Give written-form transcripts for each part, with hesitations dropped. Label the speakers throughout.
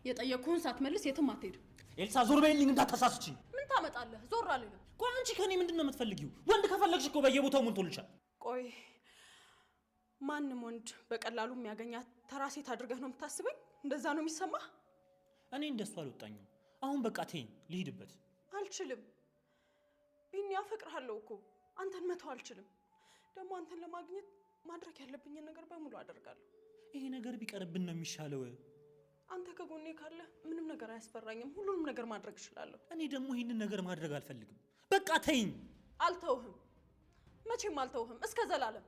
Speaker 1: የጠየቅኩህን ሳትመልስ የትም አትሄድም።
Speaker 2: ኤልሳ ዞር በይልኝ እንዳታሳስቺ።
Speaker 1: ምን ታመጣለህ? ዞር አልልም።
Speaker 2: ቆይ አንቺ ከኔ ምንድነው የምትፈልጊው? ወንድ ከፈለግሽ እኮ በየቦታው ሞልቶልሻል።
Speaker 1: ቆይ ማንም ወንድ በቀላሉ የሚያገኛት ተራ ሴት አድርገህ ነው የምታስበኝ? እንደዛ ነው የሚሰማህ?
Speaker 2: እኔ እንደሱ አልወጣኝም። አሁን በቃ ተይኝ ልሂድበት።
Speaker 1: አልችልም ቢኒ፣ አፈቅርሃለሁ እኮ አንተን መተው አልችልም። ደግሞ አንተን ለማግኘት ማድረግ ያለብኝን ነገር በሙሉ አደርጋለሁ።
Speaker 2: ይሄ ነገር ቢቀርብን ነው የሚሻለው።
Speaker 1: አንተ ከጎኔ ካለ ምንም ነገር አያስፈራኝም። ሁሉንም ነገር ማድረግ እችላለሁ።
Speaker 2: እኔ ደግሞ ይሄንን ነገር ማድረግ አልፈልግም። በቃ ተይኝ።
Speaker 1: አልተውህም፣ መቼም አልተውህም እስከ ዘላለም።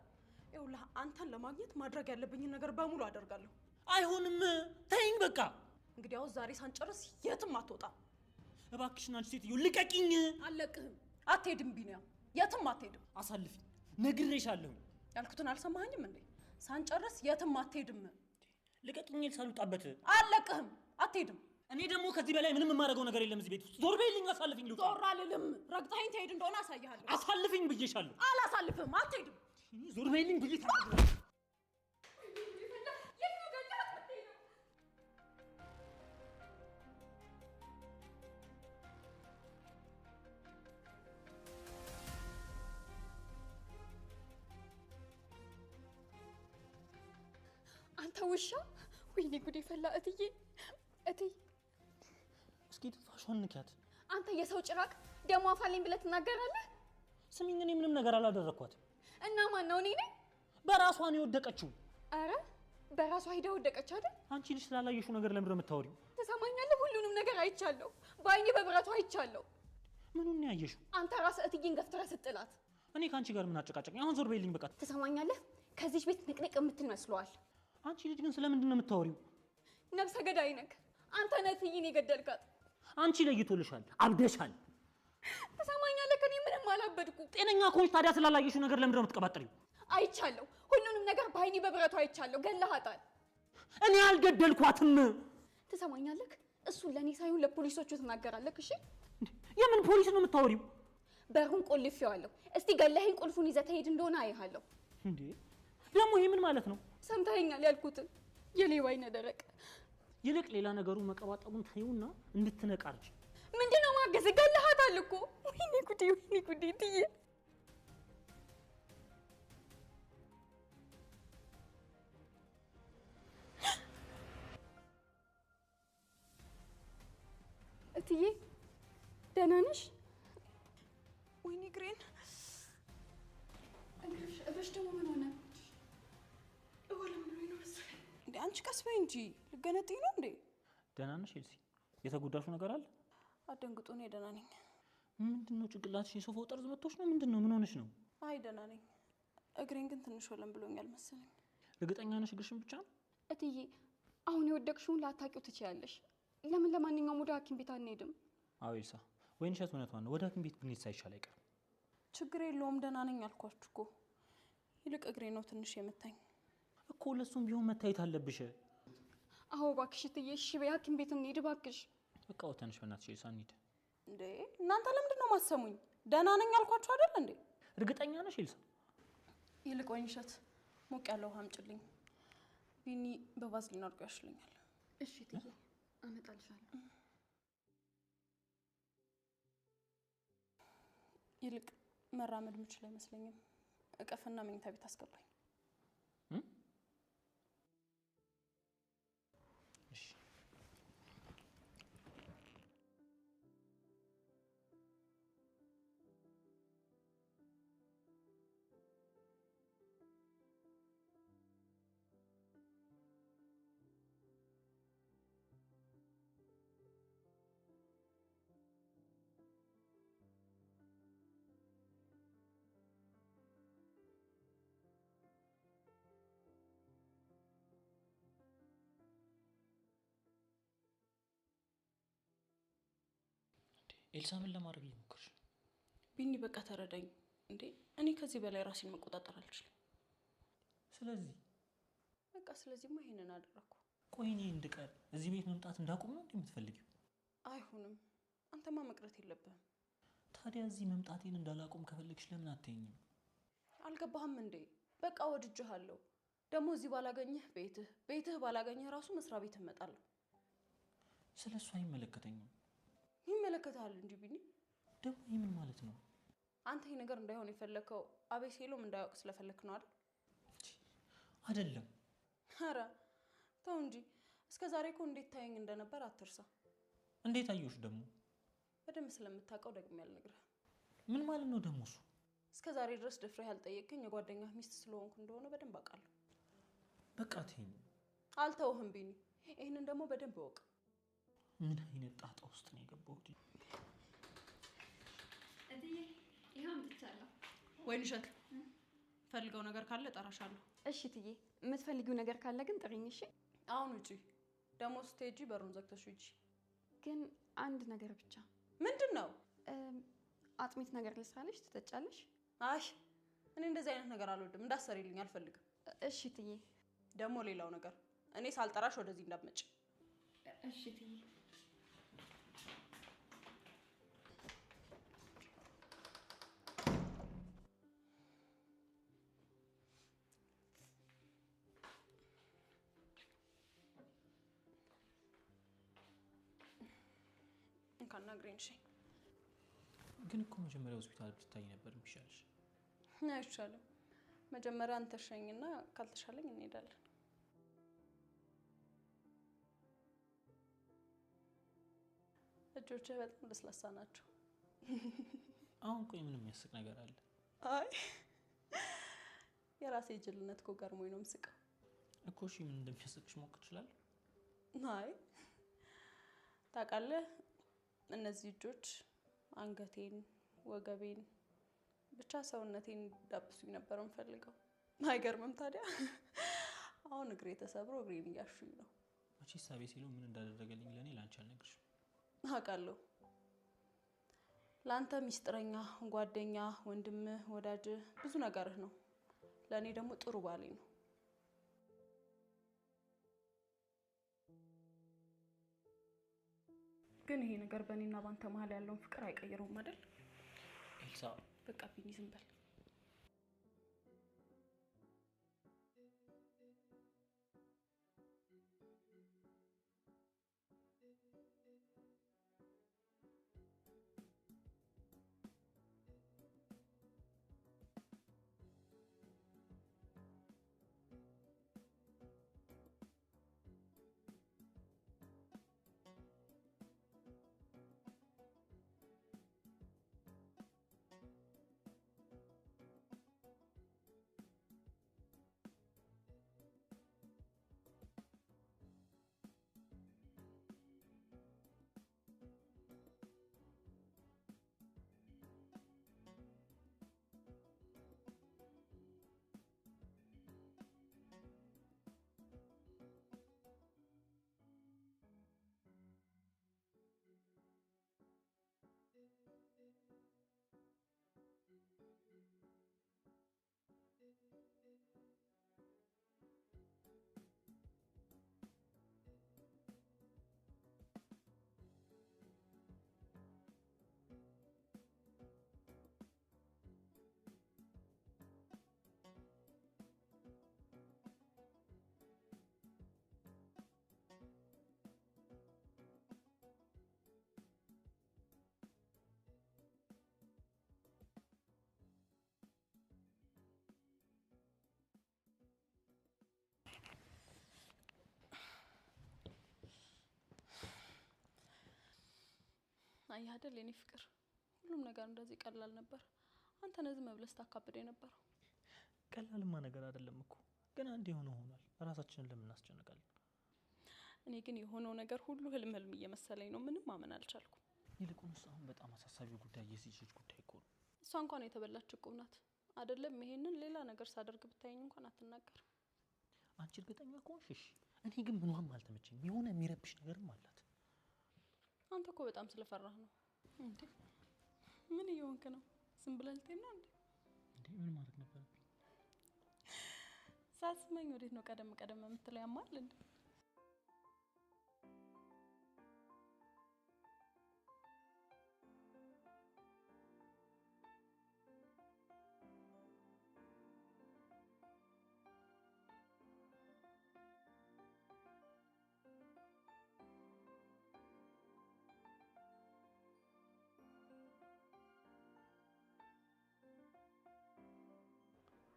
Speaker 1: ይኸውልህ አንተን ለማግኘት ማድረግ ያለብኝን ነገር በሙሉ አደርጋለሁ።
Speaker 2: አይሆንም፣ ተይኝ በቃ።
Speaker 1: እንግዲያው ዛሬ ሳንጨርስ የትም አትወጣም።
Speaker 2: እባክሽን አንቺ ሴትዮ ልቀቂኝ።
Speaker 1: አልለቅህም። አትሄድም ቢኒያም፣ የትም አትሄድም።
Speaker 2: አሳልፊኝ፣ ነግሬሻለሁ።
Speaker 1: ያልኩትን አልሰማኸኝም እንዴ? ሳንጨርስ የትም አትሄድም።
Speaker 2: ልቀቂኝ ልሳልውጣበት።
Speaker 1: አልለቅህም፣ አትሄድም።
Speaker 2: እኔ ደግሞ ከዚህ በላይ ምንም የማደርገው ነገር የለም እዚህ ቤት ውስጥ። ዞር በይልኝ፣ አሳልፊኝ። ልውጣ።
Speaker 1: ዞር አልልም። ረግጠኸኝ ትሄድ እንደሆነ አሳይሃለሁ።
Speaker 2: አሳልፊኝ ብዬሻለሁ።
Speaker 1: አላሳልፍህም፣ አትሄድም።
Speaker 2: ዞር በይልኝ ብዬሻለሁ።
Speaker 3: አንተ ውሻ! ወይኔ ጉዴ ፈላ! እትዬ
Speaker 2: እስኪ ትንፋሿን ንኪያት።
Speaker 3: አንተ የሰው ጭራቅ ደሞ አፋልኝ ብለህ ትናገራለህ?
Speaker 2: ስሚኝ፣ እኔ ምንም ነገር አላደረኳትም።
Speaker 3: እና ማን ነው? እኔ ነኝ።
Speaker 2: በራሷ ነው የወደቀችው።
Speaker 3: አረ በራሷ ሄዳ ወደቀች አይደል?
Speaker 2: አንቺ ልጅ ስላላየሽው ነገር ለምን የምታወሪው?
Speaker 3: ተሰማኛለህ? ሁሉንም ነገር አይቻለሁ፣ በአይኔ በብረቱ አይቻለሁ።
Speaker 2: ምኑን ነው ያየሽው?
Speaker 3: አንተ ራስህ እትዬን ገፍትረህ ስትጥላት።
Speaker 2: እኔ ካንቺ ጋር ምን አጨቃጨቀኝ? አሁን ዞር በይልኝ በቃ።
Speaker 3: ተሰማኛለህ? ከዚህ ቤት ንቅንቅ የምትል መስሏል።
Speaker 2: አንቺ ልጅ ግን ስለምንድን ነው የምታወሪው?
Speaker 3: ነፍሰ ገዳይ ነህ አንተ። ነህ እትዬን የገደልካት።
Speaker 2: አንቺ ለይቶልሻል፣ አብደሻል።
Speaker 3: ተሰማኛለህ? ከኔ ምንም አላበድኩ።
Speaker 2: ጤነኛ ከሆንሽ ታዲያ ስላላየሽው ነገር ለምንድን ነው የምትቀባጥሪው?
Speaker 3: አይቻለሁ፣ ሁሉንም ነገር በአይኔ በብረቱ አይቻለሁ። ገለሃታል።
Speaker 2: እኔ አልገደልኳትም።
Speaker 3: ተሰማኛለህ? እሱን ለኔ ሳይሆን ለፖሊሶቹ ትናገራለህ። እሺ?
Speaker 2: የምን ፖሊስ ነው የምታወሪው?
Speaker 3: በሩን ቆልፌዋለሁ። እስቲ ገለኸኝ ቁልፉን ይዘህ ትሄድ እንደሆነ አይሃለሁ።
Speaker 2: እንዴ ደግሞ ይሄ ምን ማለት ነው?
Speaker 3: ሰምተኸኛል ያልኩትን። የሌባ አይነ ደረቅ።
Speaker 2: ይልቅ ሌላ ነገሩ መቀባጠሩን ተይውና እንድትነቃ አርጂ።
Speaker 3: ምንድነው ማገዝ? ገለሃታል እኮ። ወይኔ ጉዴ እትዬ። እትዬ ደህና ነሽ?
Speaker 1: ወይኔ ግሬን።
Speaker 3: እግርሽ ደግሞ ምን ሆነ?
Speaker 1: እንዴ አንቺ ቀስ በይ እንጂ ልገነጥይ ነው እንዴ?
Speaker 2: ደህና ነሽ ኤልሲ? የተጎዳሹ ነገር አለ?
Speaker 1: አደንግጦ ነው። ደህና ነኝ።
Speaker 2: ምንድነው ጭንቅላትሽ የሶፋው ጠርዝ መጥቶሽ ነው? ምንድነው? ምን ሆነሽ ነው?
Speaker 1: አይ ደህና ነኝ። እግሬን ግን ትንሽ ወለም ብሎኛል መሰለኝ።
Speaker 2: እርግጠኛ ነሽ እግርሽን ብቻ ነው?
Speaker 3: እትዬ አሁን የወደቅሽውን ላታውቂው ትችያለሽ። ለማንኛውም ወደ ሐኪም ቤት አንሄድም?
Speaker 2: አዎ ኤልሳ፣ ወይንሸት እውነቷን ነው። ወደ ሐኪም ቤት ብንሄድ ሳይሻል አይቀርም።
Speaker 1: ችግር የለውም ደህና ነኝ አልኳችሁ እኮ። ይልቅ እግሬ ነው ትንሽ የምታኝ
Speaker 2: እኮ። ለሱም ቢሆን መታየት አለብሽ።
Speaker 3: አዎ እባክሽ እትዬ፣ እሺ በይ ሐኪም ቤት እንሂድ እባክሽ።
Speaker 2: በቃ ወተንሽ በእናትሽ ኤልሳ እንሂድ።
Speaker 1: እንዴ እናንተ ለምንድን ነው የማትሰሙኝ? ደህና ነኝ አልኳችሁ አይደል እንዴ?
Speaker 2: እርግጠኛ ነሽ ኤልሳ?
Speaker 1: ይልቅ ወይንሸት ሞቅ ያለው ውሃ አምጪልኝ። ቢኒ በቫዝሊን አድርጎ ያሽለኛል።
Speaker 3: እሺ እትዬ አመጣልሻለሁ።
Speaker 1: ይልቅ መራመድ ምችል አይመስለኝም። እቀፍና መኝታ ቤት አስገባኝ።
Speaker 2: እሺ ኤልሳ ምን ለማድረግ እየሞከርሽ?
Speaker 1: ቢኒ በቃ ተረዳኝ እንዴ። እኔ ከዚህ በላይ ራሴን መቆጣጠር አልችልም። ስለዚህማ ይሄንን አደረኩ።
Speaker 2: ቆይ እኔ እንድቀር እዚህ ቤት መምጣት እንዳቆም ነው የምትፈልጊው?
Speaker 1: አይሆንም። አንተማ መቅረት የለብህም።
Speaker 2: ታዲያ እዚህ መምጣቴን እንዳላቆም ከፈለግሽ ለምን አትተኝም?
Speaker 1: አልገባህም እንዴ? በቃ ወድጄሃለሁ። ደግሞ እዚህ ባላገኘህ ቤትህ ባላገኘህ ራሱ መስሪያ ቤት እመጣለሁ።
Speaker 2: ስለሱ አይመለከተኝም።
Speaker 1: ይመለከታል እንጂ ቢኒ።
Speaker 2: ደግሞ ይሄ ምን ማለት ነው?
Speaker 1: አንተ ይሄ ነገር እንዳይሆን የፈለከው አቤሴሎም እንዳያውቅ ስለፈለክ ነው አይደል?
Speaker 2: አይደለም።
Speaker 1: ኧረ ተው እንጂ። እስከ ዛሬ እኮ እንዴት ታየኝ እንደነበር አትርሳ።
Speaker 2: እንዴት አየሁሽ ደግሞ?
Speaker 1: በደንብ ስለምታውቀው ደግሜ ያልነግርህ።
Speaker 2: ምን ማለት ነው ደግሞ እሱ?
Speaker 1: እስከ ዛሬ ድረስ ደፍረህ ያልጠየቅኝ የጓደኛህ ሚስት ስለሆንኩ እንደሆነ በደንብ አውቃለሁ።
Speaker 2: በቃ ተይኝ።
Speaker 1: አልተውህም ቢኒ። ይሄንን ደግሞ በደንብ እወቅ።
Speaker 2: ምን አይነት ጣጣ ውስጥ ነው የገባሁት?
Speaker 3: እትዬ ይኸው አምጥቻለሁ።
Speaker 1: ወይን እሸት ፈልገው ነገር ካለ እጠራሻለሁ።
Speaker 3: እሺ እትዬ፣ የምትፈልጊው ነገር ካለ ግን ጥሪኝ። እሺ
Speaker 1: አሁን ውጪ። ደግሞ ስትሄጂ በሩን ዘግተሽ ውጪ።
Speaker 3: ግን አንድ ነገር ብቻ።
Speaker 1: ምንድን ነው?
Speaker 3: አጥሚት ነገር ልስራልሽ፣ ትጠጫለሽ?
Speaker 1: አይ እኔ እንደዚህ አይነት ነገር አልወድም። እንዳሰሪልኝ አልፈልግም።
Speaker 3: እሺ እትዬ።
Speaker 1: ደግሞ ሌላው ነገር እኔ ሳልጠራሽ ወደዚህ እንዳትመጪ።
Speaker 3: እሺ እትዬ።
Speaker 1: እንካና ግሬን እሺ።
Speaker 2: ግን እኮ መጀመሪያ ሆስፒታል ብትታይ ነበር የሚሻልሽ።
Speaker 1: አይሻልም? መጀመሪያ አንተ ሸኝና ካልተሻለኝ እንሄዳለን። እጆችህ በጣም ለስላሳ ናቸው።
Speaker 2: አሁን ቆይ ምን የሚያስቅ ነገር አለ?
Speaker 1: አይ የራሴ ጅልነት እኮ ገርሞኝ ነው የምስቀው
Speaker 2: እኮ። እሺ ምን እንደሚያስቅሽ ማወቅ እችላለሁ?
Speaker 1: አይ ታውቃለህ፣ እነዚህ እጆች አንገቴን፣ ወገቤን፣ ብቻ ሰውነቴን ዳብሱኝ ነበር የምፈልገው። አይገርምም ታዲያ? አሁን እግሬ ተሰብሮ እግሬን እያሹኝ ነው።
Speaker 2: መቼስ አቤሴሎም ምን እንዳደረገልኝ ለኔ ላንቺ አልነግርሽም።
Speaker 1: አውቃለሁ። ለአንተ ሚስጥረኛ፣ ጓደኛ፣ ወንድምህ፣ ወዳጅህ ብዙ ነገርህ ነው። ለእኔ ደግሞ ጥሩ ባሌ ነው። ግን ይሄ ነገር በእኔና ባንተ መሀል ያለውን ፍቅር አይቀይረውም አይደል?
Speaker 2: ኤልሳ
Speaker 1: በቃ ቢኒ ዝም በል። አይ አይደል የኔ ፍቅር፣ ሁሉም ነገር እንደዚህ ቀላል ነበር። አንተ ነህ ዝም ብለህ ስታካብድ የነበረው።
Speaker 2: ቀላልማ ነገር አይደለም እኮ፣ ግን አንድ የሆነው ሆኗል። ራሳችንን ለምን እናስጨንቃለን?
Speaker 1: እኔ ግን የሆነው ነገር ሁሉ ህልም ህልም እየመሰለኝ ነው። ምንም ማመን አልቻልኩም።
Speaker 2: ይልቁንስ አሁን በጣም አሳሳቢው ጉዳይ የዚህ ልጅ ጉዳይ እኮ ነው።
Speaker 1: እሷ እንኳን የተበላች እቁብ ናት አይደለም? ይሄንን ሌላ ነገር ሳደርግ ብታየኝ እንኳን አትናገር።
Speaker 2: አንቺ እርግጠኛ ከሆንሽ እሺ። እኔ ግን ምንም አልተመቸኝም። የሆነ የሚረብሽ ነገርም አላት።
Speaker 1: አንተ እኮ በጣም ስለፈራህ ነው እንዴ? ምን እየሆንክ ነው? ዝም ብለህ ልትሄድ ነው እንዴ?
Speaker 2: ምን ማድረግ ነበር?
Speaker 1: ሳስመኝ ወዴት ነው ቀደም ቀደም የምትለው? ያማል እንዴ?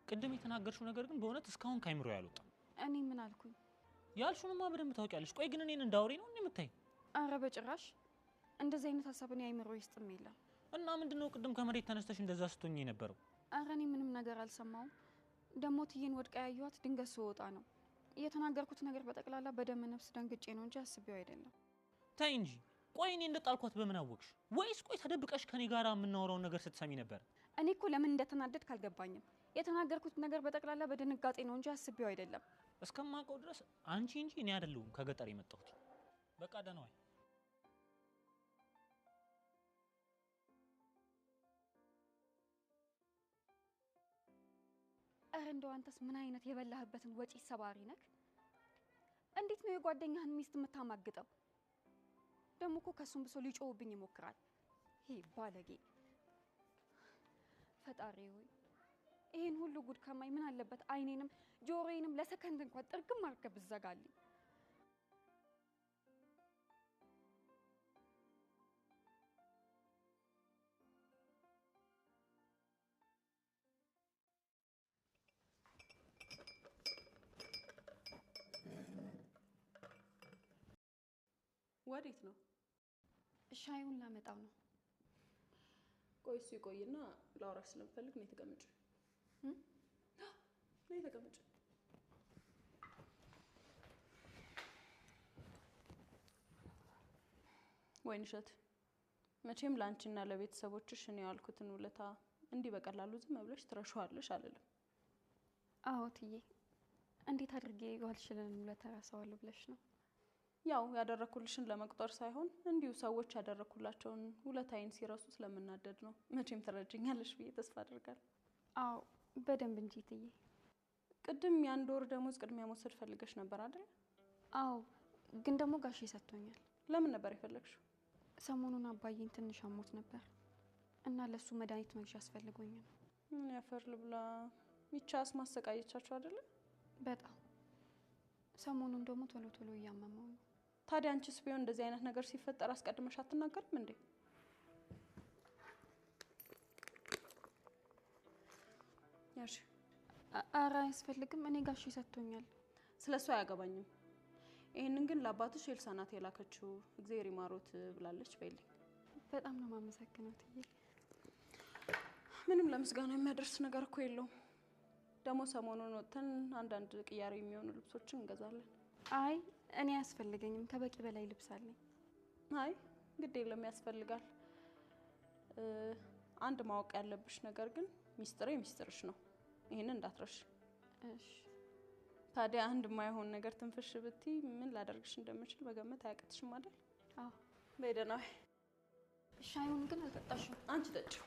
Speaker 2: ቅድም የተናገርሽው ነገር ግን በእውነት እስካሁን ካይምሮ ያልወጣም።
Speaker 3: እኔ ምን አልኩኝ?
Speaker 2: ያልሽውንማ በደንብ ታውቂያለሽ። ቆይ ግን እኔን እንዳውሬ ነው እንዴ የምታይ?
Speaker 3: አረ በጭራሽ እንደዚህ አይነት ሀሳብ እኔ አይምሮ ውስጥም የለም።
Speaker 2: እና ምንድነው ቅድም ከመሬት ተነስተሽ እንደዛ ስትሆኚ የነበረው?
Speaker 3: አረ እኔ ምንም ነገር አልሰማውም። ደሞ ትዬን ወድቃ ያዩት ድንገት ስወጣ ነው። የተናገርኩት ነገር በጠቅላላ በደም ነፍስ ደንግጬ ነው እንጂ አስቤው አይደለም።
Speaker 2: ታይ እንጂ ቆይ እኔ እንደጣልኳት በምን አወቅሽ? ወይስ ቆይ ተደብቀሽ ከኔ ጋር የምናወራውን ነገር ስትሰሚ ነበር?
Speaker 3: እኔ እኮ ለምን እንደተናደድክ አልገባኝም። የተናገርኩት ነገር በጠቅላላ በድንጋጤ ነው እንጂ አስቤው አይደለም።
Speaker 2: እስከማውቀው ድረስ አንቺ እንጂ እኔ አይደለሁም ከገጠር የመጣሁት። በቃ ደህና ዋይ።
Speaker 3: እረ እንደው አንተስ ምን አይነት የበላህበትን ወጪ ሰባሪ ነክ? እንዴት ነው የጓደኛህን ሚስት የምታማግጠው? ደሞ እኮ ከሱም ብሶ ሊጮህብኝ ይሞክራል። ይሄ ባለጌ። ፈጣሪ ሆይ ይሄን ሁሉ ጉድ ከማይ ምን አለበት አይኔንም ጆሮዬንም ለሰከንድ እንኳን ጥርግም አድርገህ ብትዘጋልኝ።
Speaker 1: ወዴት ነው?
Speaker 3: ሻዩን ላመጣው ነው።
Speaker 1: ቆይ እሱ ይቆይና ላውራሽ ስለምፈልግ ነው። ተቀመጭ። ነይ ተቀመጭ። ወይንሸት መቼም ላንቺና ለቤተሰቦችሽ እኔ ያልኩትን ውለታ እንዲህ በቀላሉ ዝም ብለሽ ትረሺዋለሽ አልልም።
Speaker 3: አዎ ትዬ፣ እንዴት አድርጌ ዋልሽልን ውለታ እረሳዋለሁ ብለሽ ነው?
Speaker 1: ያው ያደረኩልሽን ለመቁጠር ሳይሆን እንዲሁ ሰዎች ያደረኩላቸውን ውለታዬን ሲረሱ ስለምናደድ ነው። መቼም ትረጅኛለሽ ብዬ ተስፋ አደርጋለሁ።
Speaker 3: አዎ በደንብ እንጂ ትዬ።
Speaker 1: ቅድም ያን ወር ደሞዝ ቅድሚያ መውሰድ ፈልገሽ ነበር አይደል?
Speaker 3: አዎ፣ ግን ደግሞ ጋሼ ሰጥቶኛል።
Speaker 1: ለምን ነበር የፈለግሽው?
Speaker 3: ሰሞኑን አባዬን ትንሽ አሞት ነበር እና ለሱ መድኃኒት መግዣ አስፈልጎኝ ነው።
Speaker 1: ያፈር ልብላ። ሚቻስ ማሰቃየቻችሁ አይደል?
Speaker 3: በጣም ሰሞኑን ደግሞ ቶሎ ቶሎ እያመመው ነው።
Speaker 1: ታዲያ አንቺስ ቢሆን እንደዚህ አይነት ነገር ሲፈጠር አስቀድመሽ አትናገርም እንዴ? ያሽ
Speaker 3: ኧረ አያስፈልግም፣ እኔ ጋሼ ሰጥቶኛል።
Speaker 1: ስለሱ አያገባኝም። ይሄንን ግን ለአባትሽ ኤልሳ ናት የላከችው። እግዚአብሔር ይማሮት ብላለች በይልኝ።
Speaker 3: በጣም ነው የማመሰግነው ትዬ።
Speaker 1: ምንም ለምስጋና የሚያደርስ ነገር እኮ የለውም። ደግሞ ሰሞኑን ወጥተን አንዳንድ ቅያሬ የሚሆኑ ልብሶችን እንገዛለን።
Speaker 3: አይ እኔ አያስፈልገኝም፣ ከበቂ በላይ ልብስ አለኝ።
Speaker 1: አይ ግድ የለም ያስፈልጋል። አንድ ማወቅ ያለብሽ ነገር ግን ሚስጥሬ ሚስጥርሽ ነው። ይሄንን እንዳትረሽ።
Speaker 3: እሺ።
Speaker 1: ታዲያ አንድ የማይሆን ነገር ትንፍሽ ብትይ ምን ላደርግሽ እንደምችል መገመት አያቅትሽም አይደል?
Speaker 3: አዎ።
Speaker 1: በደህና ዋይ።
Speaker 3: ሻዩን ግን አልጠጣሽም።
Speaker 1: አንቺ ጠጪው።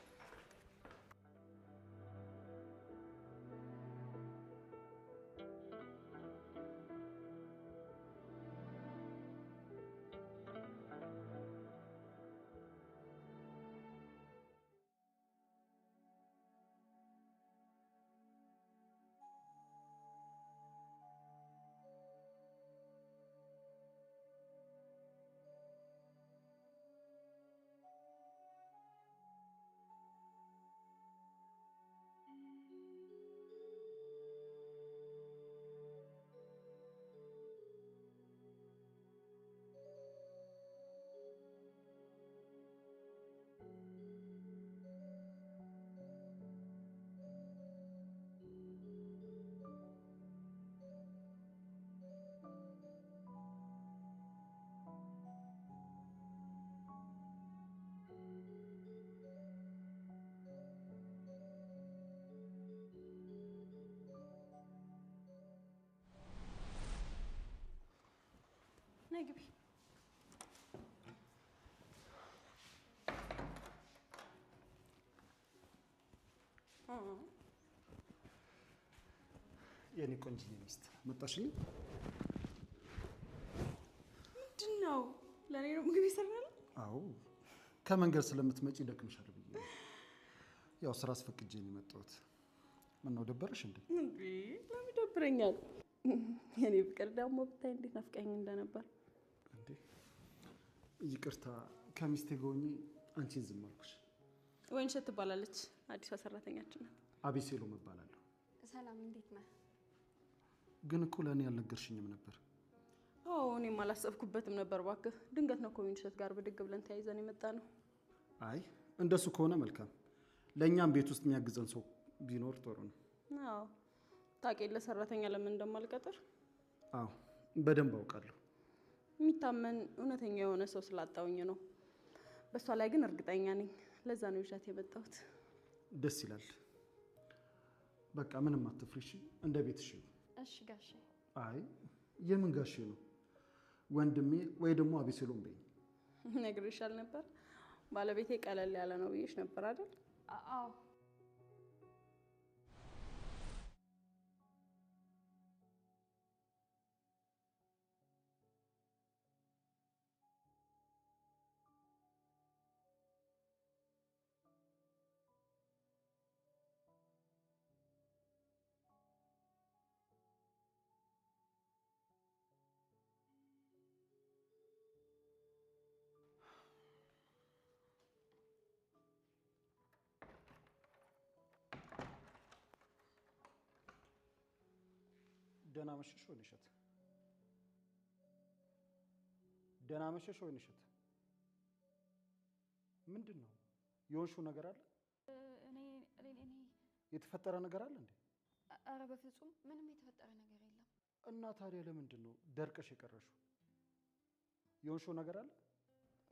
Speaker 1: ነይ ግቢ።
Speaker 4: የኔ ቆንጆ ሚስት መጣሽልኝ?
Speaker 1: ምንድነው? ለኔ ነው ምግብ ይሰራል?
Speaker 4: አዎ፣ ከመንገድ ስለምትመጪ ደክምሻል ብዬ ያው ስራ አስፈቅጄ ነው የመጣሁት። ምን ነው ደበረሽ እንዴ?
Speaker 1: እንዴ ለምን ደብረኛል? የኔ ፍቅር ደግሞ ብታይ እንዴት ናፍቀኝ እንደነበር።
Speaker 4: እንዴ ይቅርታ፣ ከሚስቴ ጋር ሆኜ አንቺን ዝም አልኩሽ።
Speaker 1: ወይንሸት ትባላለች፣ አዲሷ ሰራተኛችን ናት።
Speaker 4: አቤሴሎም እባላለሁ።
Speaker 3: ሰላም እንዴት ነህ?
Speaker 4: ግን እኮ ለእኔ ያልነገርሽኝም ነበር።
Speaker 1: አዎ እኔም አላሰብኩበትም ነበር እባክህ። ድንገት ነው ከዊንሸት ጋር ብድግ ብለን ተያይዘን የመጣ ነው።
Speaker 4: አይ እንደሱ ከሆነ መልካም። ለእኛም ቤት ውስጥ የሚያግዘን ሰው ቢኖር ጥሩ ነው።
Speaker 1: አዎ ታውቂያለሽ ሰራተኛ ለምን እንደማልቀጥር?
Speaker 4: አዎ በደንብ አውቃለሁ።
Speaker 1: የሚታመን እውነተኛ የሆነ ሰው ስላጣውኝ ነው። በሷ ላይ ግን እርግጠኛ ነኝ። ለዛ ነው ይዣት የመጣሁት።
Speaker 4: ደስ ይላል። በቃ ምንም አትፍሪሽ፣ እንደ ቤትሽ ነው።
Speaker 3: እሺ ጋሼ።
Speaker 4: አይ የምን ጋሼ ነው? ወንድሜ ወይ ደግሞ አቤሴሎም በይ።
Speaker 1: ነግሬሻል ነበር። ባለቤቴ ቀለል ያለ ነው ብዬሽ ነበር አይደል?
Speaker 3: አዎ
Speaker 4: ደህና መሸሽ ወይንሸት? ደህና መሸሽ ወይንሸት? ምንድን ነው የሆንሽው ነገር አለ?
Speaker 3: እኔ
Speaker 4: የተፈጠረ ነገር አለ እንዴ?
Speaker 3: ኧረ በፍጹም ምንም የተፈጠረ ነገር የለም።
Speaker 4: እና ታዲያ ለምንድን ነው ደርቀሽ የቀረሽው? የሆንሽው ነገር አለ?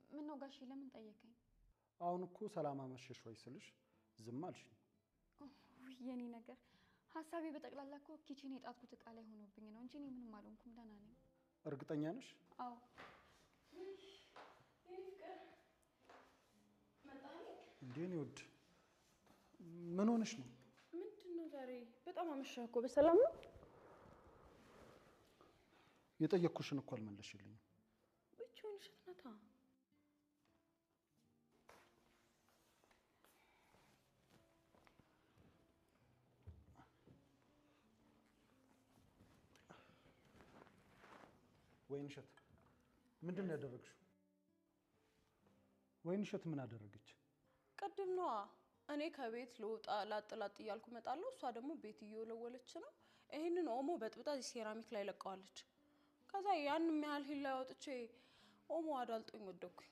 Speaker 3: ምን ነው ጋሼ ለምን ጠየቀኝ?
Speaker 4: አሁን እኮ ሰላም አመሸሽ ወይ ስልሽ ዝም አልሽኝ።
Speaker 3: የኔ ነገር ሀሳቤ በጠቅላላ እኮ ኪችን የጣትኩት እቃ ላይ ሆኖብኝ ነው እንጂ እኔ ምንም አልሆንኩም፣ ደህና ነኝ።
Speaker 4: እርግጠኛ ነሽ?
Speaker 3: አዎ።
Speaker 4: እንዴ እኔ ውድ ምን ሆነሽ ነው?
Speaker 1: ምንድን ነው ዛሬ በጣም አመሻህ እኮ። በሰላም ነው?
Speaker 4: የጠየቅኩሽን እኮ አልመለሽልኝም።
Speaker 1: ብቻ ወይንሸት ናታ።
Speaker 4: ወይንሸት ምንድን ነው ያደረግሽው? ወይንሸት ምን አደረገች?
Speaker 1: ቅድም ነዋ እኔ ከቤት ልውጣ ላጥ እያልኩ እመጣለሁ። እሷ ደግሞ ቤት እየወለወለች ነው። ይሄንን ኦሞ በጥብጣ እዚህ ሴራሚክ ላይ ለቀዋለች። ከዛ ያንን ያህል ሂል ላይ አውጥቼ ኦሞ አዳልጦኝ ወደኩኝ።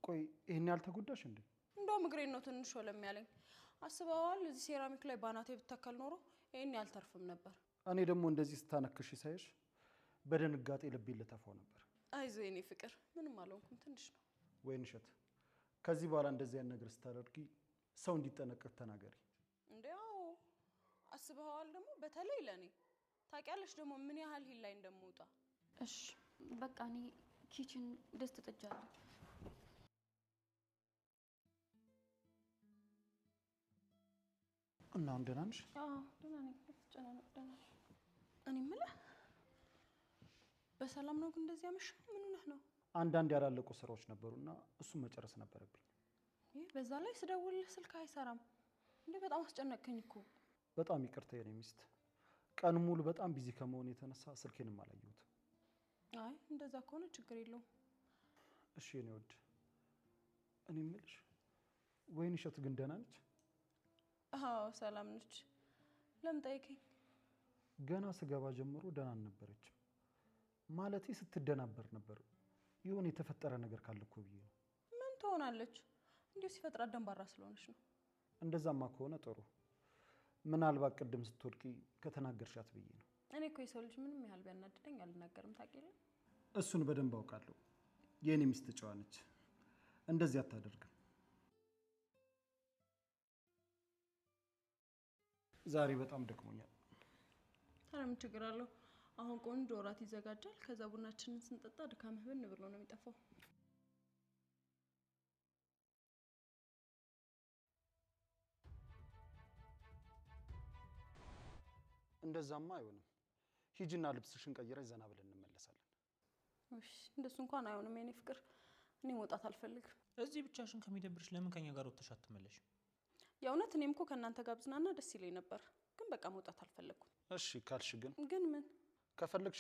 Speaker 4: ቆይ ይሄን ያልተጎዳሽ እንዴ?
Speaker 1: እንደውም እግሬን ነው ትንሽ ወለም ያለኝ። አስበዋል እዚህ ሴራሚክ ላይ ባናቴ ብተከል ኖሮ ይሄን ያልተርፍም ነበር።
Speaker 4: እኔ ደግሞ እንደዚህ ስታነክሽ ሳይሽ በደንጋጤ ልቤን ልተፋው ነበር።
Speaker 1: አይዞህ የኔ ፍቅር ምንም አልሆንኩም፣ ትንሽ ነው።
Speaker 4: ወይንሸት ከዚህ በኋላ እንደዚህ አይነት ነገር ስታደርጊ ሰው እንዲጠነቀቅ ተናገሪ።
Speaker 1: እንዴው አስበዋል ደግሞ በተለይ ለኔ ታውቂያለሽ ደግሞ ምን ያህል ሂል ላይ እንደምወጣ።
Speaker 3: እሺ በቃ እኔ ኪችን ድስት ጥጃለሁ።
Speaker 4: እና አሁን ደህና ነሽ?
Speaker 1: አዎ ደህና ነኝ። ተጨናነቅ ደህና ነኝ። እኔ የምልህ በሰላም ነው ግን እንደዚህ አመሸህ? ምን ሆነህ ነው?
Speaker 4: አንዳንድ ያላለቁ ስራዎች ነበሩና እሱን መጨረስ ነበረብኝ።
Speaker 1: ይሄ በዛ ላይ ስደውልልህ ስልክ አይሰራም እንዴ? በጣም አስጨነቅከኝ እኮ።
Speaker 4: በጣም ይቅርታ የኔ ሚስት፣ ቀን ሙሉ በጣም ቢዚ ከመሆን የተነሳ ስልኬንም አላየሁት።
Speaker 1: አይ እንደዛ ከሆነ ችግር የለውም።
Speaker 4: እሺ የኔ ወድ፣ እኔ የምልሽ ወይንሸት ግን ደህና ነች?
Speaker 1: አዎ ሰላም ነች። ለምን ጠይቀኝ?
Speaker 4: ገና ስገባ ጀምሮ ደህና አልነበረችም። ማለቴ ስትደናበር ነበር። የሆነ የተፈጠረ ነገር ካለ እኮ ብዬ ነው።
Speaker 1: ምን ትሆናለች? እንዲሁ ሲፈጥራት ደንባራ ስለሆነች ነው።
Speaker 4: እንደዛማ ከሆነ ጥሩ። ምናልባት ቅድም ስትወድቂ ከተናገርሻት ብዬ ነው።
Speaker 1: እኔ እኮ የሰው ልጅ ምንም ያህል ቢያናድደኝ አልናገርም። ታውቂያለሽ?
Speaker 4: እሱን በደንብ አውቃለሁ። የኔ ሚስት ጨዋ ነች፣ እንደዚህ አታደርግም። ዛሬ በጣም ደክሞኛል።
Speaker 1: ታዲያ ምን ችግር አለው? አሁን ቆንጆ እራት ይዘጋጃል። ከዛ ቡናችንን ስንጠጣ ድካምህ ብን ብሎ ነው የሚጠፋው።
Speaker 4: እንደዛማ አይሆንም። ሂጂና ልብስሽን ቀይረሽ ዘና ብለን እንመለሳለን።
Speaker 1: እሺ እንደሱ እንኳን አይሆንም የኔ ፍቅር። እኔ መውጣት አልፈልግም።
Speaker 2: እዚህ ብቻሽን ከሚደብርሽ ለምን ከኛ ጋር ወጥተሽ አትመለሽም?
Speaker 1: የእውነት እኔም እኮ ከእናንተ ጋር ብዝናና ደስ ይለኝ ነበር፣ ግን በቃ መውጣት አልፈለኩም።
Speaker 4: እሺ ካልሽ ግን
Speaker 1: ግን ምን
Speaker 4: ከፈለግሽ